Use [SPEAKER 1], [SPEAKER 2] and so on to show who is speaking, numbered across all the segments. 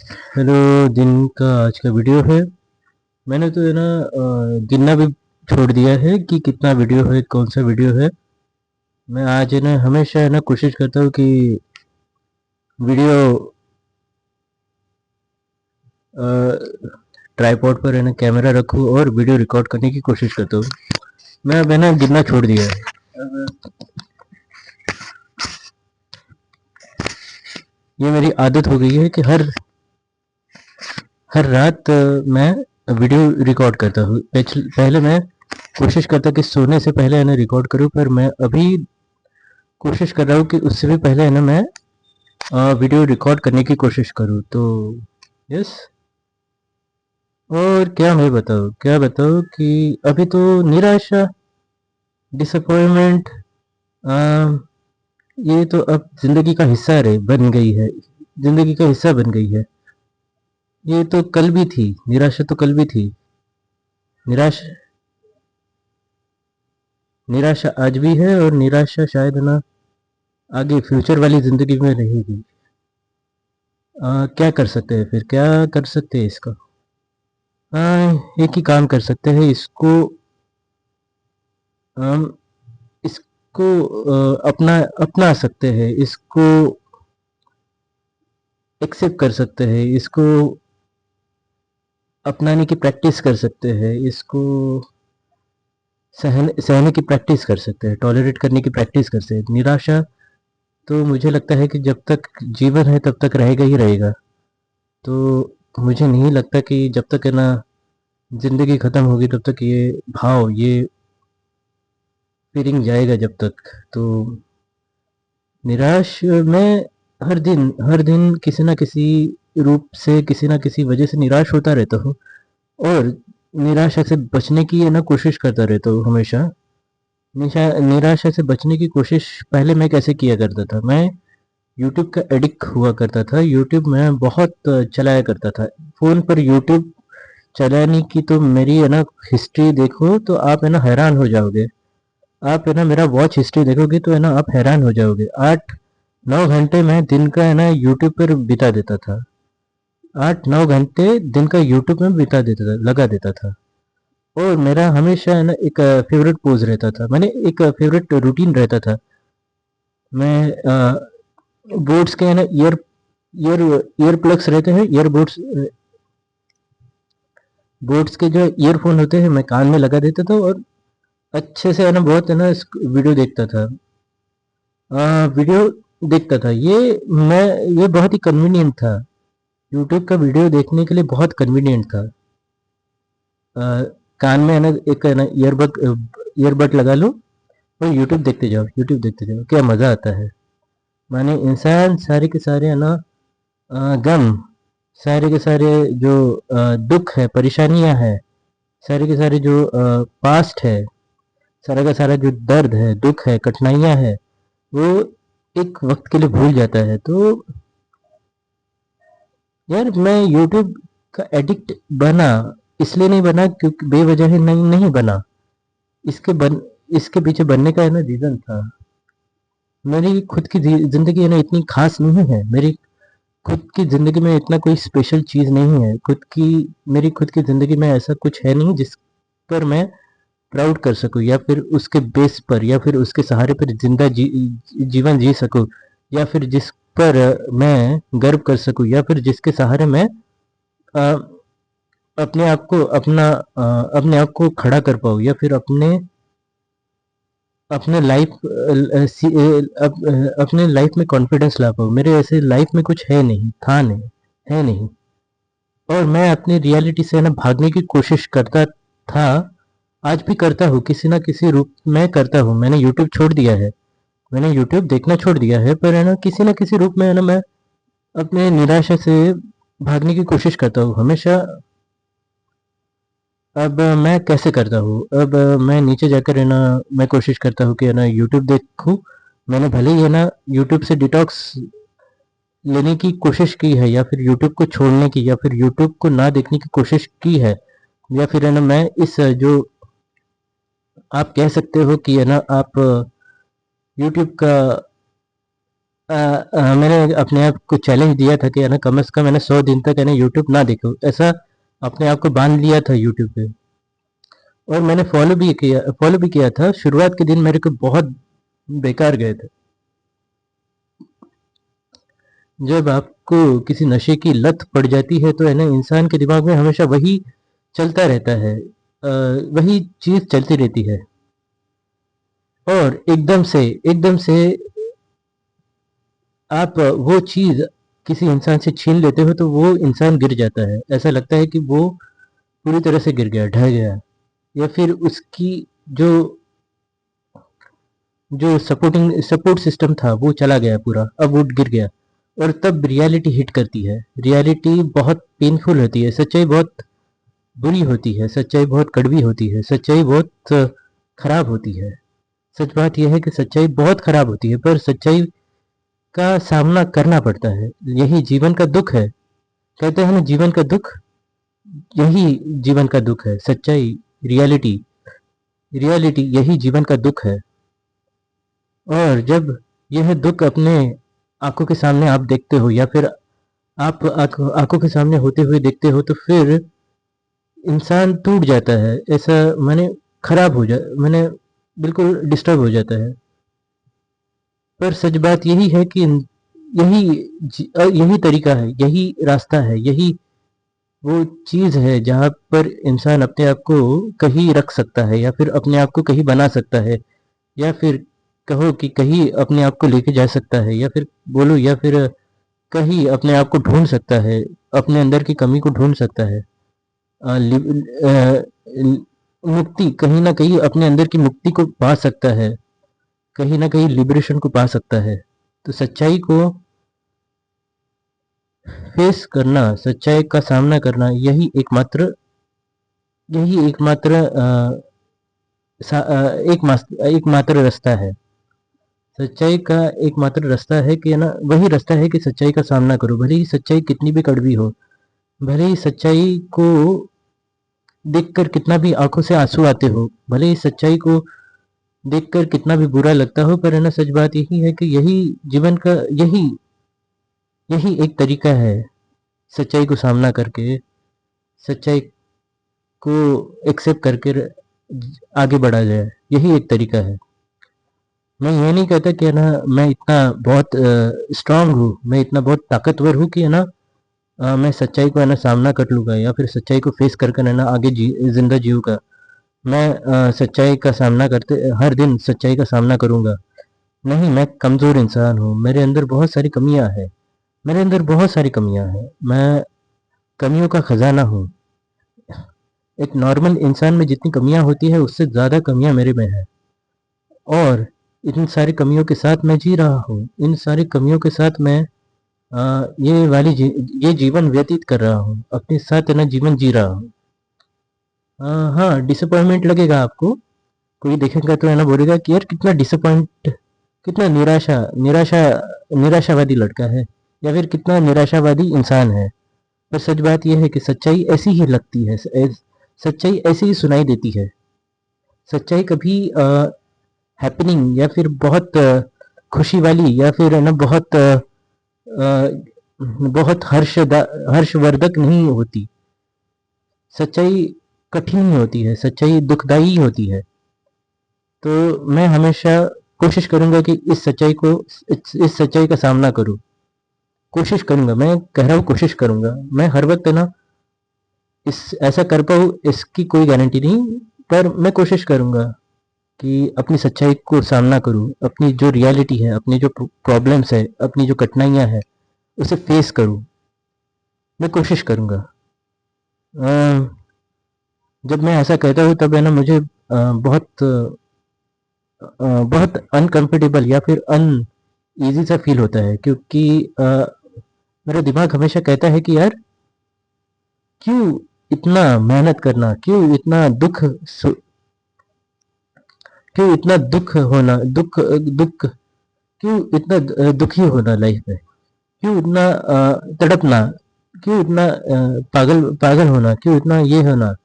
[SPEAKER 1] Hello. दिन का आज का वीडियो है। मैंने तो है ना गिनना भी छोड़ दिया है कि कितना वीडियो है, कौन सा वीडियो है। मैं आज है ना हमेशा है ना कोशिश करता हूँ कि वीडियो ट्राइपॉड पर है ना कैमरा रखूँ और वीडियो रिकॉर्ड करने की कोशिश करता हूँ। मैं अब है ना गिनना छोड़ दिया है। अब ये मेरी आदत हो गई है कि हर हर रात मैं वीडियो रिकॉर्ड करता हूँ। पहले मैं कोशिश करता कि सोने से पहले है ना रिकॉर्ड करूँ, पर मैं अभी कोशिश कर रहा हूँ कि उससे भी पहले है ना मैं वीडियो रिकॉर्ड करने की कोशिश करूँ। तो यस। और क्या बताऊँ कि अभी तो निराशा, डिसअपॉइंटमेंट, ये तो अब जिंदगी का हिस्सा रहे बन गई है, जिंदगी का हिस्सा बन गई है। ये तो कल भी थी, निराशा तो कल भी थी। निराशा निराशा आज भी है, और निराशा शायद है ना आगे फ्यूचर वाली जिंदगी में रहेगी। क्या कर सकते हैं फिर, क्या कर सकते हैं इसका? एक ही काम कर सकते हैं इसको। हम इसको अपना सकते हैं, इसको एक्सेप्ट कर सकते हैं, इसको अपनाने की प्रैक्टिस कर सकते हैं, इसको सहने की प्रैक्टिस कर सकते हैं, टॉलरेट करने की प्रैक्टिस कर सकते हैं। निराशा तो मुझे लगता है कि जब तक जीवन है तब तक रहेगा ही रहेगा। तो मुझे नहीं लगता कि जब तक है ना जिंदगी खत्म होगी तब तक ये भाव, ये फीलिंग जाएगा जब तक। तो निराश मैं हर दिन किसी ना किसी रूप से, किसी ना किसी वजह से निराश होता रहता हूँ। और निराशा से बचने की है ना कोशिश करता रहता हूँ हमेशा। निराशा से बचने की कोशिश पहले मैं कैसे किया करता था, मैं यूट्यूब का एडिक्ट हुआ करता था। यूट्यूब मैं बहुत चलाया करता था। फ़ोन पर यूट्यूब चलाने की तो मेरी है ना हिस्ट्री देखो तो आप है ना हैरान हो जाओगे। आप है ना मेरा वॉच हिस्ट्री देखोगे तो है ना आप हैरान हो जाओगे। 8-9 घंटे मैं दिन का है ना यूट्यूब पर बिता देता था। 8-9 घंटे दिन का यूट्यूब में बिता देता था, लगा देता था। और मेरा हमेशा है ना एक फेवरेट पोज रहता था, मैंने एक फेवरेट रूटीन रहता था। मैं बोट्स के है ना ईयर ईयर प्लग्स रहते हैं, ईयरबड्स, बोट्स के जो ईयरफोन होते हैं मैं कान में लगा देता था, और अच्छे से है ना बहुत है ना वीडियो देखता था। वीडियो देखता था मैं ये बहुत ही कन्वीनियंट था। यूट्यूब का वीडियो देखने के लिए बहुत कन्वीनियंट था। अ, कान में है ना एक है ना ईयरबड लगा लो और यूट्यूब देखते जाओ, यूट्यूब देखते जाओ, क्या मज़ा आता है। माने इंसान सारे के सारे है ना गम, सारे के सारे जो दुख है, परेशानियां है, सारे के सारे जो पास्ट है, सारा का सारा जो दर्द है, दुख है, कठिनाइयां है, वो एक वक्त के लिए भूल जाता है। तो यार मैं यूट्यूब का एडिक्ट बना, इसलिए नहीं बना क्योंकि बेवजह ही नहीं बना। इसके बन इसके पीछे बनने का है ना रीजन था। मेरी खुद की जिंदगी है ना इतनी खास नहीं है। मेरी खुद की ज़िंदगी में इतना कोई स्पेशल चीज़ नहीं है। मेरी खुद की ज़िंदगी में ऐसा कुछ है नहीं जिस पर मैं प्राउड कर सकूँ, या फिर उसके बेस पर, या फिर उसके सहारे पर जीवन जी सकूँ, या फिर जिस पर मैं गर्व कर सकूँ, या फिर जिसके सहारे मैं अ, अपने आप को खड़ा कर पाऊँ, या फिर अपने लाइफ अपने लाइफ में कॉन्फिडेंस ला पाऊँ। मेरे ऐसे लाइफ में कुछ है नहीं, था नहीं, है नहीं। और मैं अपनी रियलिटी से ना भागने की कोशिश करता था, आज भी करता हूँ, किसी ना किसी रूप में करता हूँ। मैंने यूट्यूब छोड़ दिया है, मैंने यूट्यूब देखना छोड़ दिया है, पर है ना किसी रूप में है ना मैं अपने निराशा से भागने की कोशिश करता हूँ हमेशा। अब मैं कैसे करता हूँ, अब मैं नीचे जाकर है ना मैं कोशिश करता हूँ कि है ना यूट्यूब देखूँ। मैंने भले ही है ना यूट्यूब से डिटॉक्स लेने की कोशिश की है, या फिर यूट्यूब को छोड़ने की, या फिर यूट्यूब को ना देखने की कोशिश की है, या फिर है ना मैं इस जो आप कह सकते हो कि है ना आप यूट्यूब का मैंने अपने आप को चैलेंज दिया था कि है ना कम से कम मैंने 100 दिन तक है ना यूट्यूब ना देखो, ऐसा अपने आप को बांध लिया था यूट्यूब पे। और मैंने फॉलो भी किया था। शुरुआत के दिन मेरे को बहुत बेकार गए थे। जब आपको किसी नशे की लत पड़ जाती है तो है ना इंसान के दिमाग में हमेशा वही चलता रहता है, वही चीज चलती रहती है। और एकदम से आप वो चीज किसी इंसान से छीन लेते हो तो वो इंसान गिर जाता है। ऐसा लगता है कि वो पूरी तरह से गिर गया, ढह गया, या फिर उसकी जो जो सपोर्ट सिस्टम था वो चला गया पूरा, अब वो गिर गया। और तब रियलिटी हिट करती है। रियलिटी बहुत पेनफुल होती है, सच्चाई बहुत बुरी होती है, सच्चाई बहुत कड़वी होती है, सच्चाई बहुत खराब होती है। सच बात यह है कि सच्चाई बहुत खराब होती है, पर सच्चाई का सामना करना पड़ता है। यही जीवन का दुख है। कहते हैं ना, जीवन का दुख, यही जीवन का दुख है। सच्चाई, रियलिटी, रियलिटी यही जीवन का दुख है। और जब यह दुख अपने आंखों के सामने आप देखते हो, या फिर आप आंखों के सामने होते हुए देखते हो, तो फिर इंसान टूट जाता है। ऐसा मैंने खराब हो जा मैंने बिल्कुल डिस्टर्ब हो जाता है। पर सच बात यही है कि यही यही तरीका है, यही रास्ता है, यही वो चीज है जहाँ पर इंसान अपने आप को कहीं रख सकता है, या फिर अपने आप को कहीं बना सकता है, या फिर कहो कि कहीं अपने आप को लेके जा सकता है, या फिर बोलो, या फिर कहीं अपने आप को ढूंढ सकता है, अपने अंदर की कमी को ढूंढ सकता है। मुक्ति, कहीं ना कहीं अपने अंदर की मुक्ति को पा सकता है, कहीं ना कहीं लिबरेशन को पा सकता है। तो सच्चाई को फेस करना, सच्चाई का सामना करना, यही एकमात्र एकमात्र रास्ता है। सच्चाई का एकमात्र रास्ता है कि ना, वही रास्ता है कि सच्चाई का सामना करो, भले ही सच्चाई कितनी भी कड़वी हो, भले ही सच्चाई को देखकर कितना भी आंखों से आंसू आते हो, भले ही सच्चाई को देखकर कितना भी बुरा लगता हो, पर है ना सच बात यही है कि यही जीवन का, यही यही एक तरीका है सच्चाई को सामना करके, सच्चाई को एक्सेप्ट करके आगे बढ़ा जाए। यही एक तरीका है। मैं ये नहीं कहता कि है ना मैं इतना बहुत स्ट्रांग हूँ, मैं इतना बहुत ताकतवर हूँ कि है ना मैं सच्चाई को है ना सामना कर लूँगा, या फिर सच्चाई को फेस कर है ना आगे ज़िंदा जीऊँगा। मैं सच्चाई का सामना करते हर दिन सच्चाई का सामना करूँगा। नहीं, मैं कमज़ोर इंसान हूँ, मेरे अंदर बहुत सारी कमियाँ हैं, मेरे अंदर बहुत सारी कमियाँ हैं। मैं कमियों का खजाना हूँ। एक नॉर्मल इंसान में जितनी कमियाँ होती है उससे ज़्यादा कमियाँ मेरे में है। और इन सारी कमियों के साथ मैं जी रहा हूँ, इन सारी कमियों के साथ मैं ये जीवन व्यतीत कर रहा हूँ, अपने साथ है ना जीवन जी रहा हूँ। हाँ, डिसअपॉइंटमेंट लगेगा आपको। कोई देखेगा तो है ना बोलेगा कि यार कितना डिसअपॉइंट, कितना निराशावादी लड़का है, या फिर कितना निराशावादी इंसान है। पर सच बात यह है कि सच्चाई ऐसी ही लगती है, सच्चाई ऐसी ही सुनाई देती है। सच्चाई कभी हैपनिंग, या फिर बहुत खुशी वाली, या फिर है ना बहुत हर्षवर्धक नहीं होती। सच्चाई कठिन ही होती है, सच्चाई दुखदाई होती है। तो मैं हमेशा कोशिश करूंगा कि इस सच्चाई का सामना करूं। कोशिश करूंगा, मैं कह रहा हूँ कोशिश करूंगा। मैं हर वक्त है ना इस ऐसा कर पाऊँ इसकी कोई गारंटी नहीं, पर मैं कोशिश करूंगा कि अपनी सच्चाई को सामना करूं, अपनी जो रियलिटी है, अपनी जो प्रॉब्लम्स है, अपनी जो कठिनाइयां हैं, उसे फेस करूं। मैं कोशिश करूंगा। जब मैं ऐसा कहता हूँ तब है ना मुझे बहुत अनकंफर्टेबल, या फिर अन ईजी सा फील होता है, क्योंकि मेरा दिमाग हमेशा कहता है कि यार क्यों इतना मेहनत करना, क्यों इतना दुख होना, दुख क्यों इतना दुखी होना लाइफ में, क्यों इतना तड़पना, क्यों इतना पागल पागल होना, क्यों इतना ये होना।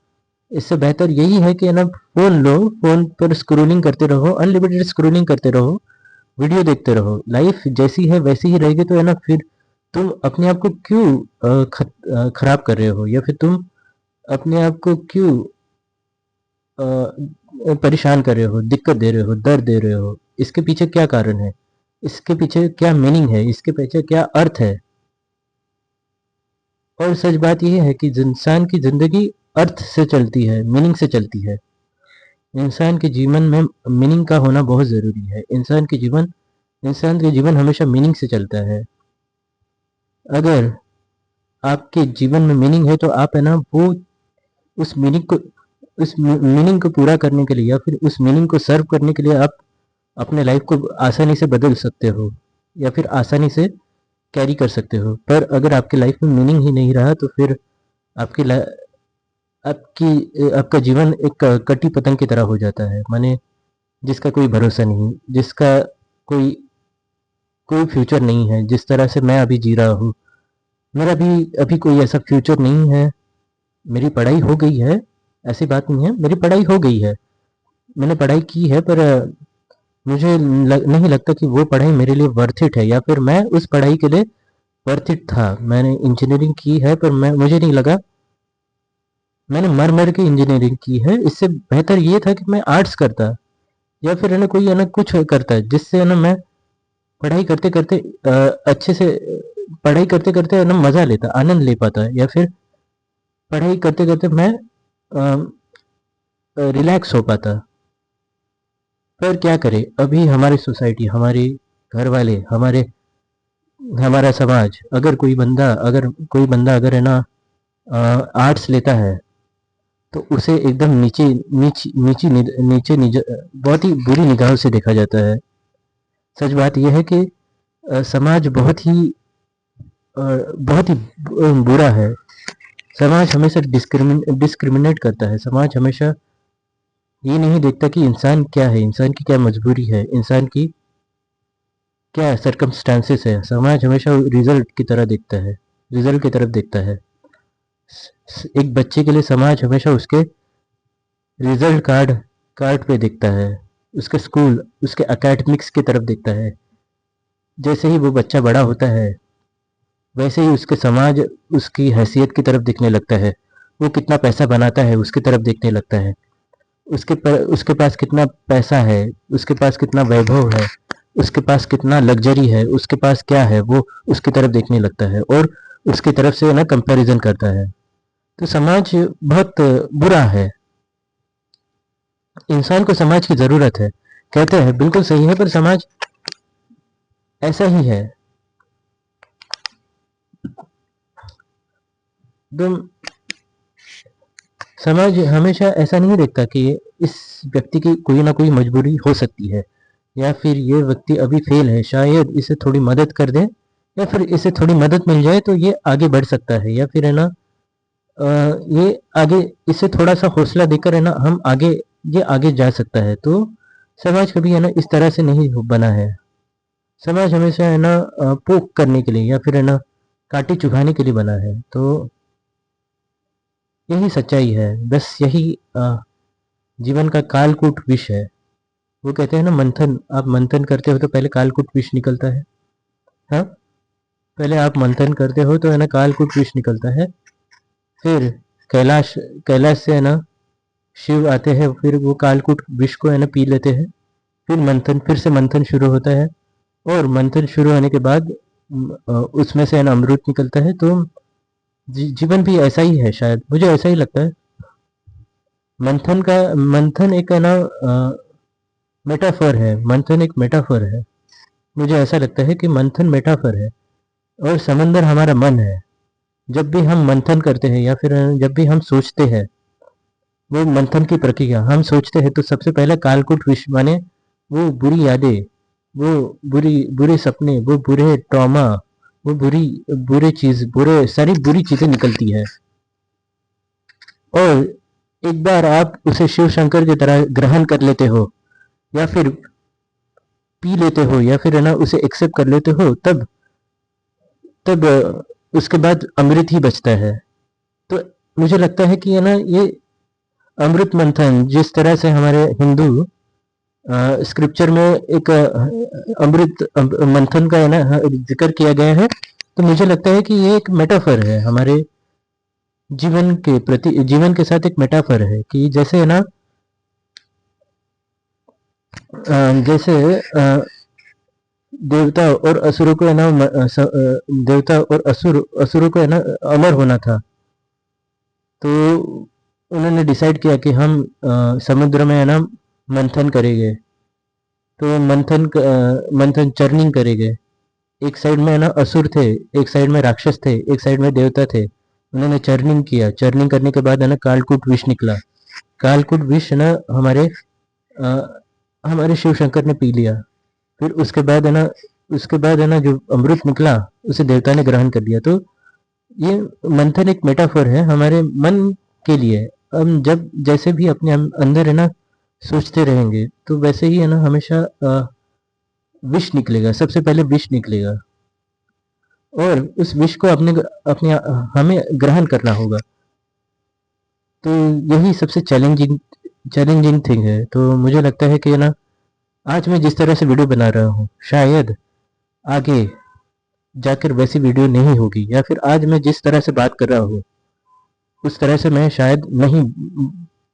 [SPEAKER 1] इससे बेहतर यही है कि ना फोन लो, फोन पर स्क्रोलिंग करते रहो, अनलिमिटेड स्क्रोलिंग करते रहो, वीडियो देखते रहो, लाइफ जैसी है वैसी ही रहेगी, तो है ना फिर तुम अपने आप को क्यों खराब कर रहे हो, या फिर तुम अपने आप को क्यों परेशान कर रहे हो, दिक्कत दे रहे हो, दर्द दे रहे हो? इसके पीछे क्या कारण है, इसके पीछे क्या मीनिंग है, इसके पीछे क्या अर्थ है? और सच बात यह है कि इंसान की जिंदगी अर्थ से चलती है, मीनिंग से चलती है। इंसान के जीवन में मीनिंग का होना बहुत ज़रूरी है। इंसान के जीवन हमेशा मीनिंग से चलता है। अगर आपके जीवन में मीनिंग है तो आप है ना वो उस मीनिंग को मीनिंग को पूरा करने के लिए, या फिर उस मीनिंग को सर्व करने के लिए आप अपने लाइफ को आसानी से बदल सकते हो, या फिर आसानी से कैरी कर सकते हो। पर अगर आपकी लाइफ में मीनिंग ही नहीं रहा तो फिर आपकी आपका जीवन एक कटी पतंग की तरह हो जाता है, माने जिसका कोई भरोसा नहीं, जिसका कोई कोई फ्यूचर नहीं है। जिस तरह से मैं अभी जी रहा हूँ, मेरा भी अभी कोई ऐसा फ्यूचर नहीं है। मेरी पढ़ाई हो गई है, ऐसी बात नहीं है, मेरी पढ़ाई हो गई है, मैंने पढ़ाई की है, पर मुझे नहीं लगता कि वो पढ़ाई मेरे लिए वर्थ इट है, या फिर मैं उस पढ़ाई के लिए वर्थ इट था। मैंने इंजीनियरिंग की है, पर मुझे नहीं लगा, मैंने मर मर के इंजीनियरिंग की है। इससे बेहतर ये था कि मैं आर्ट्स करता, या फिर है ना कोई है ना कुछ करता, जिससे है ना मैं पढ़ाई करते करते अच्छे से पढ़ाई करते करते है ना मज़ा लेता, आनंद ले पाता, या फिर पढ़ाई करते करते मैं रिलैक्स हो पाता। पर क्या करें, अभी हमारी सोसाइटी, हमारे घर वाले, हमारा समाज, अगर है ना आर्ट्स लेता है तो उसे एकदम बहुत ही बुरी निगाहों से देखा जाता है। सच बात यह है कि समाज बहुत ही बुरा है। समाज हमेशा डिस्क्रिमिनेट करता है। समाज हमेशा ये नहीं देखता कि इंसान क्या है, इंसान की क्या मजबूरी है, इंसान की क्या सरकमस्टांसेस है। समाज हमेशा रिजल्ट की तरह देखता है, रिजल्ट की तरफ देखता है। एक बच्चे के लिए समाज हमेशा उसके रिजल्ट कार्ड पे देखता है, उसके स्कूल, उसके एकेडमिक्स की तरफ देखता है। जैसे ही वो बच्चा बड़ा होता है, वैसे ही उसके समाज उसकी हैसियत की तरफ देखने लगता है। वो कितना पैसा बनाता है उसकी तरफ देखने लगता है। उसके पास कितना पैसा है, उसके पास कितना वैभव है, उसके पास कितना लग्जरी है, उसके पास क्या है, वो उसकी तरफ देखने लगता है और उसकी तरफ से ना कंपैरिजन करता है। तो समाज बहुत बुरा है। इंसान को समाज की ज़रूरत है, कहते हैं, बिल्कुल सही है, पर समाज ऐसा ही है। तुम समाज हमेशा ऐसा नहीं देखता कि इस व्यक्ति की कोई ना कोई मजबूरी हो सकती है, या फिर ये व्यक्ति अभी फेल है, शायद इसे थोड़ी मदद कर दे, या फिर इसे थोड़ी मदद मिल जाए तो ये आगे बढ़ सकता है, या फिर है ना ये आगे, इसे थोड़ा सा हौसला देकर है ना ये आगे जा सकता है। तो समाज कभी है ना इस तरह से नहीं बना है। समाज हमेशा है ना पोक करने के लिए, या फिर है ना काटे चुभाने के लिए बना है। तो यही सच्चाई है, बस यही जीवन का कालकूट विष है। वो कहते हैं ना, मंथन, आप मंथन करते हो तो पहले कालकूट विष निकलता है। हाँ, पहले आप मंथन करते हो तो है ना कालकूट विष निकलता है। फिर कैलाश कैलाश से है ना शिव आते हैं, फिर वो कालकूट विष को है ना पी लेते हैं। फिर से मंथन शुरू होता है, और मंथन शुरू होने के बाद उसमें से है ना अमृत निकलता है। तो जीवन भी ऐसा ही है, शायद मुझे ऐसा ही लगता है। मंथन एक है ना मेटाफर है, मंथन एक मेटाफर है। मुझे ऐसा लगता है कि मंथन मेटाफर है, और समंदर हमारा मन है। जब भी हम मंथन करते हैं, या फिर जब भी हम सोचते हैं, वो मंथन की प्रक्रिया हम सोचते हैं, तो सबसे पहले कालकूट विष, माने वो बुरी यादें, वो बुरे सपने, वो बुरे ट्रॉमा, वो बुरे सारी बुरी चीजें निकलती है। और एक बार आप उसे शिव शंकर की तरह ग्रहण कर लेते हो, या फिर पी लेते हो, या फिर है ना उसे एक्सेप्ट कर लेते हो, तब तब उसके बाद अमृत ही बचता है। तो मुझे लगता है कि है ना ये अमृत मंथन, जिस तरह से हमारे हिंदू स्क्रिप्चर में एक मंथन का है ना जिक्र किया गया है। तो मुझे लगता है कि ये एक मेटाफर है हमारे जीवन के प्रति, जीवन के साथ एक मेटाफर है कि जैसे है ना जैसे देवता और असुरों को है ना देवता और असुरों को है ना अमर होना था। तो उन्होंने डिसाइड किया कि हम समुद्र में है ना मंथन करेंगे। तो मंथन चर्निंग करेंगे। एक साइड में है ना असुर थे, एक साइड में राक्षस थे, एक साइड में देवता थे। उन्होंने चर्निंग किया। चर्निंग करने के बाद है ना कालकूट विष निकला। कालकूट विष है ना अ, हमारे शिव शंकर ने पी लिया। फिर उसके बाद है ना जो अमृत निकला उसे देवता ने ग्रहण कर लिया। तो ये मंथन एक मेटाफर है हमारे मन के लिए। हम जब जैसे भी अपने अंदर है ना सोचते रहेंगे तो वैसे ही है ना हमेशा विष निकलेगा। सबसे पहले विष निकलेगा और उस विष को अपने हमें ग्रहण करना होगा। तो यही सबसे चैलेंजिंग थिंग है। तो मुझे लगता है कि ना आज मैं जिस तरह से वीडियो बना रहा हूँ शायद आगे जाकर वैसी वीडियो नहीं होगी, या फिर आज मैं जिस तरह से बात कर रहा हूँ उस तरह से मैं शायद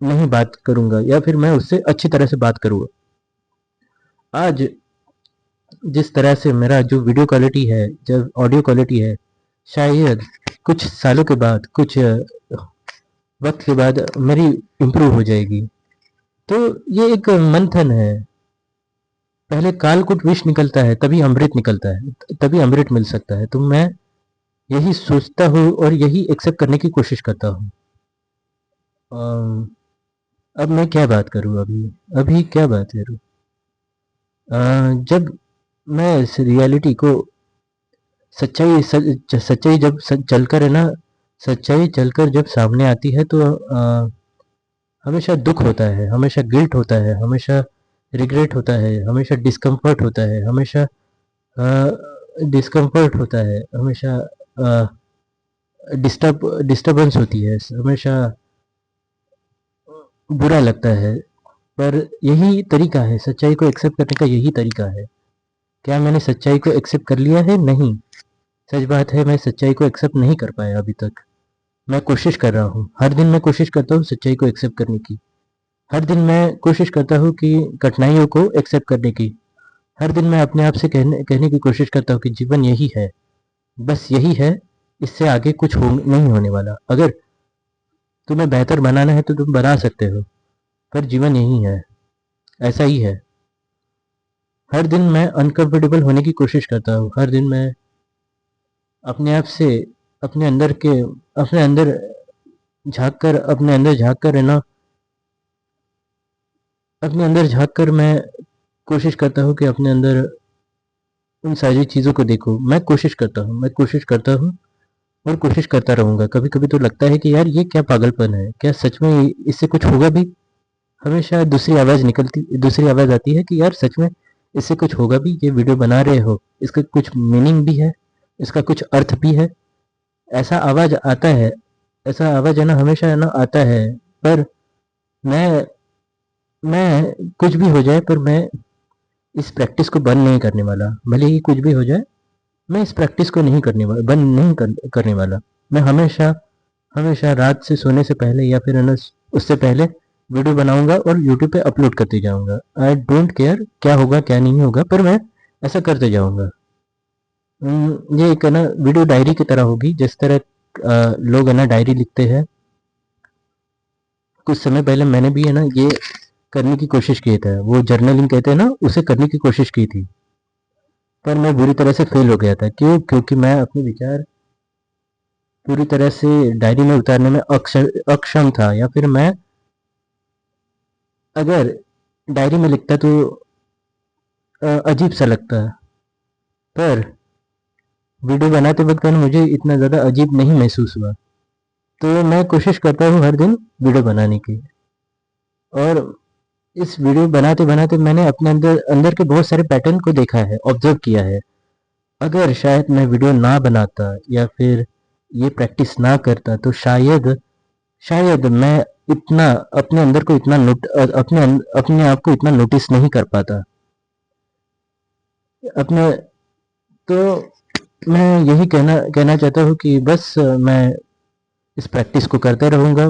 [SPEAKER 1] नहीं बात करूंगा, या फिर मैं उससे अच्छी तरह से बात करूंगा। आज जिस तरह से मेरा जो वीडियो क्वालिटी है, जो ऑडियो क्वालिटी है, शायद कुछ सालों के बाद, कुछ वक्त के बाद मेरी इम्प्रूव हो जाएगी। तो ये एक मंथन है। पहले कालकूट विष निकलता है तभी अमृत निकलता है, तभी अमृत मिल सकता है। तो मैं यही सोचता हूँ और यही एक्सेप्ट करने की कोशिश करता हूँ। अब मैं क्या बात करूँ, अभी अभी क्या बात करूँ। जब मैं इस रियलिटी को सच्चाई जब चलकर है ना सच्चाई चलकर जब सामने आती है तो हमेशा दुख होता है, हमेशा गिल्ट होता है, हमेशा रिग्रेट होता है, हमेशा डिस्कम्फर्ट होता है, हमेशा डिस्कम्फर्ट होता है, हमेशा डिस्टर्बेंस होती है, हमेशा बुरा लगता है। पर यही तरीका है सच्चाई को एक्सेप्ट करने का, यही तरीका है। क्या मैंने सच्चाई को एक्सेप्ट कर लिया है? नहीं। सच बात है मैं सच्चाई को एक्सेप्ट नहीं कर पाया अभी तक। मैं कोशिश कर रहा हूँ, हर दिन मैं कोशिश करता हूँ सच्चाई को एक्सेप्ट करने की। हर दिन मैं कोशिश करता हूँ कि कठिनाइयों को एक्सेप्ट करने की। हर दिन मैं अपने आप से कहने की कोशिश करता हूँ कि जीवन यही है, बस यही है, इससे आगे कुछ नहीं होने वाला। अगर तुम्हें बेहतर बनाना है तो तुम बना सकते हो, पर जीवन यही है, ऐसा ही है। हर दिन मैं अनकंफर्टेबल होने की कोशिश करता हूँ। हर दिन मैं अपने आप से अपने अंदर के अपने अंदर अपने अंदर झाँक कर है ना अपने अंदर झाँक कर मैं कोशिश करता हूँ कि अपने अंदर उन सारी चीज़ों को देखूँ। मैं कोशिश करता हूँ और कोशिश करता रहूँगा। कभी-कभी तो लगता है कि यार ये क्या पागलपन है? क्या सच में इससे कुछ होगा भी? हमेशा दूसरी आवाज़ आती है कि यार सच में इससे कुछ होगा भी? ये वीडियो बना रहे हो, इसका कुछ मीनिंग भी है, इसका कुछ अर्थ भी है। ऐसा आवाज़ आता है, ऐसा आवाज़ है ना हमेशा है ना आता है। पर मैं मैं कुछ भी हो जाए, पर मैं इस प्रैक्टिस को बंद नहीं करने वाला। भले ही कुछ भी हो जाए, मैं इस प्रैक्टिस को नहीं करने वाला, बंद नहीं करने वाला। मैं हमेशा हमेशा रात से सोने से पहले या फिर है ना उससे पहले वीडियो बनाऊंगा और यूट्यूब पे अपलोड करते जाऊंगा। आई डोंट केयर क्या होगा क्या नहीं होगा, पर मैं ऐसा करते जाऊंगा। ये एक है ना वीडियो डायरी की तरह होगी। जिस तरह लोग है ना डायरी लिखते हैं, कुछ समय पहले मैंने भी है ना ये करने की कोशिश की था। वो जर्नलिंग कहते हैं ना, उसे करने की कोशिश की थी, पर मैं बुरी तरह से फेल हो गया था। क्यों? क्योंकि मैं अपने विचार पूरी तरह से डायरी में उतारने में अक्षम था, या फिर मैं अगर डायरी में लिखता तो अजीब सा लगता। पर वीडियो बनाते वक्त है ना मुझे इतना ज़्यादा अजीब नहीं महसूस हुआ। तो मैं कोशिश करता हूँ हर दिन वीडियो बनाने की। और इस वीडियो बनाते बनाते मैंने अपने अंदर अंदर के बहुत सारे पैटर्न को देखा है, ऑब्जर्व किया है। अगर शायद मैं वीडियो ना बनाता या फिर ये प्रैक्टिस ना करता तो शायद शायद मैं इतना अपने अंदर को इतना अपने आप को इतना नोटिस नहीं कर पाता अपने। तो मैं यही कहना कहना चाहता हूँ कि बस मैं इस प्रैक्टिस को करते रहूँगा।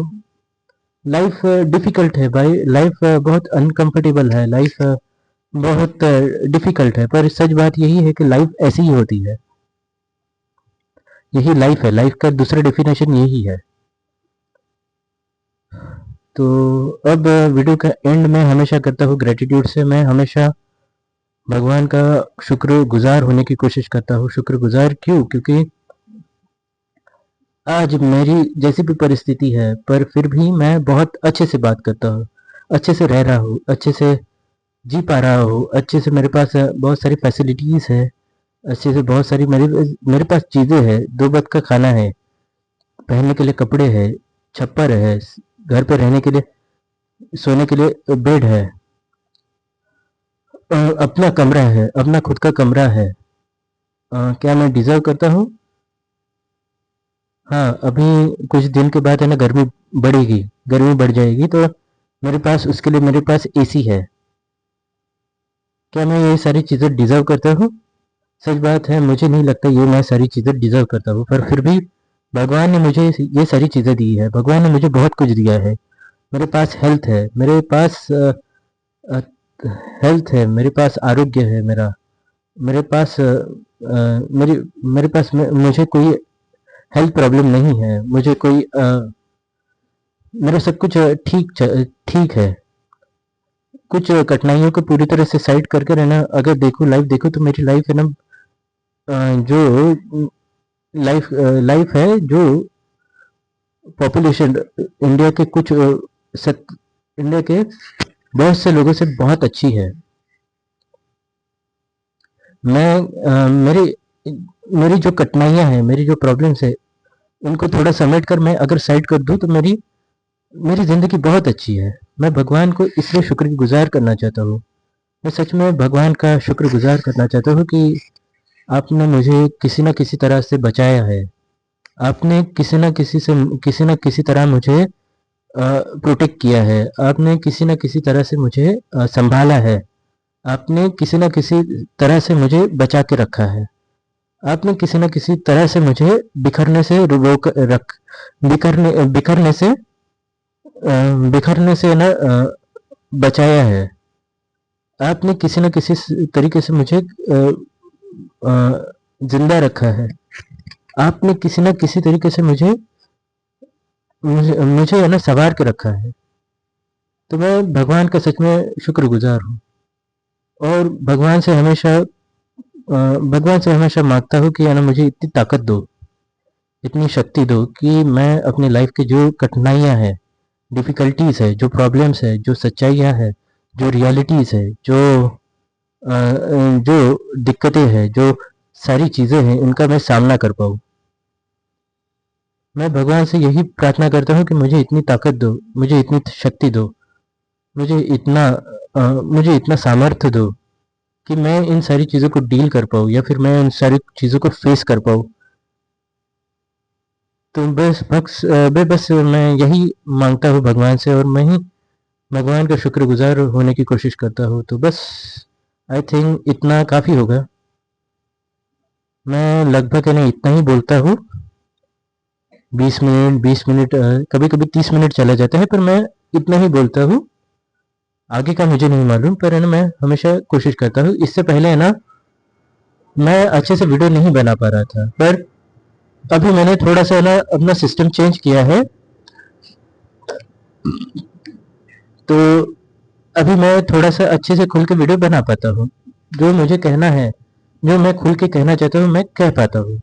[SPEAKER 1] लाइफ डिफ़िकल्ट है भाई, लाइफ बहुत अनकम्फर्टेबल है, लाइफ बहुत डिफ़िकल्ट है, पर सच बात यही है कि लाइफ ऐसी ही होती है। यही लाइफ है, लाइफ का दूसरा डेफिनेशन यही है। तो अब वीडियो का एंड में हमेशा करता हूँ ग्रेटिट्यूड से। मैं हमेशा भगवान का शुक्रगुजार होने की कोशिश करता हूँ। शुक्रगुजार क्यों? क्योंकि आज मेरी जैसी भी परिस्थिति है, पर फिर भी मैं बहुत अच्छे से बात करता हूँ, अच्छे से रह रहा हूँ, अच्छे से जी पा रहा हूँ, अच्छे से मेरे पास बहुत सारी फैसिलिटीज़ है, अच्छे से बहुत सारी मेरे मेरे पास चीज़ें हैं। 2 वक़्त का खाना है, पहनने के लिए कपड़े हैं, छप्पर है, घर पे रहने के लिए, सोने के लिए बेड है, अपना कमरा है, अपना खुद का कमरा है। क्या मैं डिज़र्व करता हूँ? हाँ, अभी कुछ दिन के बाद है ना गर्मी बढ़ेगी, गर्मी बढ़ जाएगी, तो मेरे पास उसके लिए मेरे पास एसी है। क्या मैं ये सारी चीज़ें डिज़र्व करता हूँ? सच बात है, मुझे नहीं लगता ये मैं सारी चीज़ें डिज़र्व करता हूँ, पर फिर भी भगवान ने मुझे ये सारी चीज़ें दी है। भगवान ने मुझे बहुत कुछ दिया है। मेरे पास हेल्थ है, मेरे पास अ, हेल्थ है, मेरे पास आरोग्य है मेरा, मेरे पास मेरे पास मुझे कोई हेल्थ प्रॉब्लम नहीं है, मुझे कोई मेरा सब कुछ ठीक है। कुछ कठिनाइयों को पूरी तरह से साइड करके रहना, अगर देखो लाइफ देखो तो मेरी लाइफ है ना, जो लाइफ है जो पॉपुलेशन इंडिया के कुछ इंडिया के बहुत से लोगों से बहुत अच्छी है। मैं मेरी मेरी जो कठिनाइयाँ हैं, मेरी जो प्रॉब्लम्स है, उनको थोड़ा समेट कर मैं अगर साइड कर दूँ तो मेरी मेरी ज़िंदगी बहुत अच्छी है। मैं भगवान को इसलिए शुक्रगुज़ार करना चाहता हूँ। मैं सच में भगवान का शुक्रगुज़ार करना चाहता हूँ कि आपने मुझे किसी न किसी तरह से बचाया है। आपने किसी न किसी तरह मुझे प्रोटेक्ट किया है। आपने किसी न किसी तरह से मुझे सँभाला है। आपने किसी न किसी तरह से मुझे बचा के रखा है। आपने किसी न किसी तरह से मुझे बिखरने से रोक रख बिखरने बिखरने से बिखरने से ना बचाया है। आपने किसी न किसी तरीके से मुझे जिंदा रखा है। आपने किसी न किसी तरीके से मुझे है ना संवार के रखा है। तो मैं भगवान का सच में शुक्रगुजार हूँ, और भगवान से हमेशा मांगता हूँ कि है ना मुझे इतनी ताकत दो, इतनी शक्ति दो कि मैं अपनी लाइफ की जो कठिनाइयाँ हैं, डिफ़िकल्टीज़ है, जो प्रॉब्लम्स है, जो सच्चाइयाँ हैं, जो रियलिटीज़ है, जो दिक्कतें हैं, जो सारी चीज़ें हैं, उनका मैं सामना कर पाऊँ। मैं भगवान से यही प्रार्थना करता हूँ कि मुझे इतनी ताकत दो, मुझे इतनी शक्ति दो, मुझे इतना सामर्थ्य दो कि मैं इन सारी चीज़ों को डील कर पाऊँ, या फिर मैं इन सारी चीज़ों को फेस कर पाऊँ। तो बस मैं यही मांगता हूँ भगवान से, और मैं ही भगवान का शुक्रगुजार होने की कोशिश करता हूँ। तो बस आई थिंक इतना काफ़ी होगा। मैं लगभग है ना इतना ही बोलता हूँ। 20 मिनट कभी कभी 30 मिनट चला जाता है, पर मैं इतना ही बोलता हूँ। आगे का मुझे नहीं मालूम, पर है ना मैं हमेशा कोशिश करता हूँ। इससे पहले है ना मैं अच्छे से वीडियो नहीं बना पा रहा था, पर अभी मैंने थोड़ा सा है ना अपना सिस्टम चेंज किया है। तो अभी मैं थोड़ा सा अच्छे से खुल के वीडियो बना पाता हूँ। जो मुझे कहना है, जो मैं खुल के कहना चाहता हूँ, मैं कह पाता हूँ।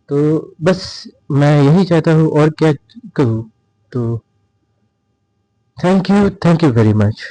[SPEAKER 1] तो बस मैं यही चाहता हूँ, और क्या कहूँ। तो थैंक यू वेरी मच।